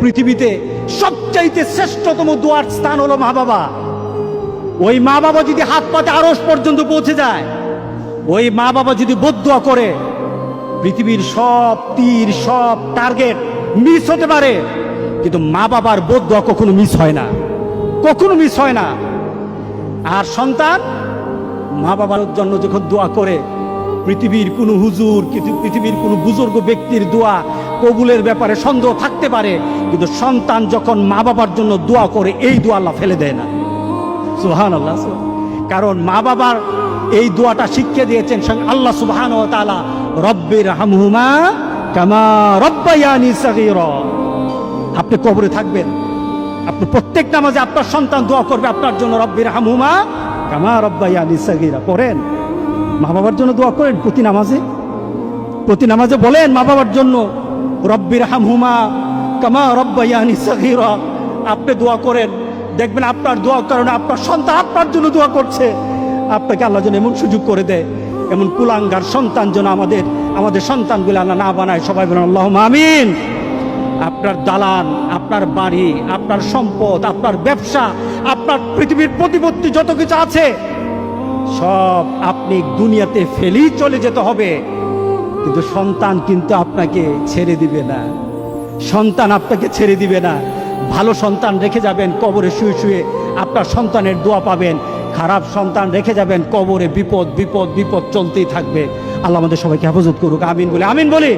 পৃথিবীতে সবচাইতে শ্রেষ্ঠতম দোয়ার স্থান হলো মা বাবা। ওই মা বাবা যদি হাত পাতে আরশ পর্যন্ত পৌঁছে যায়, ওই মা বাবা যদি বদদুয়া করে, পৃথিবীর সব তীর সব টার্গেট মিস হতে পারে, কিন্তু মা বাবার বদদুয়া কখনো মিস হয় না, কখনো মিস হয় না। আর সন্তান মা বাবার জন্য যখন দোয়া করে, পৃথিবীর কোনো হুজুর, পৃথিবীর কোনো বুজুর্গ ব্যক্তির দোয়া কবুলের ব্যাপারে সন্দেহ থাকতে পারে, কিন্তু সন্তান যখন মা বাবার জন্য দোয়া করে, এই দোয়া আল্লাহ ফেলে দেয় না। সুবহানাল্লাহ। কারণ মা বাবার এই দোয়াটা শিখিয়ে দিয়েছেন আল্লাহ সুবহানাহু ওয়া তাআলা, রব্বির হামহুমা কামা রব্বায়ানি সগীরা। আপনি কবরে থাকবেন, আপনি প্রত্যেক নামাজে আপনার সন্তান দোয়া করবে আপনার জন্য, রব্বির হামহুমা কামা রব্বায়ানি সগীরা। করেন, মা বাবার জন্য দোয়া করেন প্রতি নামাজে, প্রতি নামাজে বলেন মা বাবার জন্য, রব্বির হামহুমা কামা রব্বায়ানি সগীরা। আপনি দোয়া করেন, দেখবেন আপনার দোয়ার কারণে আপনার সন্তান আপনার জন্য দোয়া করছে। আপনাকে আল্লাহ যেন এমন সুযোগ করে দেয়, এমন কুলাঙ্গার সন্তান যেন আমাদের সন্তানগুলো আল্লাহ না বানায়। সবাই বলেন আল্লাহুম্মা আমিন। আপনার দালান, আপনার বাড়ি, আপনার সম্পদ, আপনার ব্যবসা, আপনার পৃথিবীর প্রতিপত্তি যত কিছু আছে, সব আপনি দুনিয়াতে ফেলেই চলে যেতে হবে, কিন্তু সন্তান কিন্তু আপনাকে ছেড়ে দিবে না। সন্তান আপনাকে ছেড়ে দিবে না। ভালো সন্তান রেখে যাবেন, কবরে শুয়ে শুয়ে আপনার সন্তানের দোয়া পাবেন। খারাপ সন্তান রেখে যাবেন, কবরে বিপদ বিপদ বিপদ চলতেই থাকবে। আল্লাহ আমাদের সবাইকে হেফাজত করুক। আমিন বলি, আমিন বলি।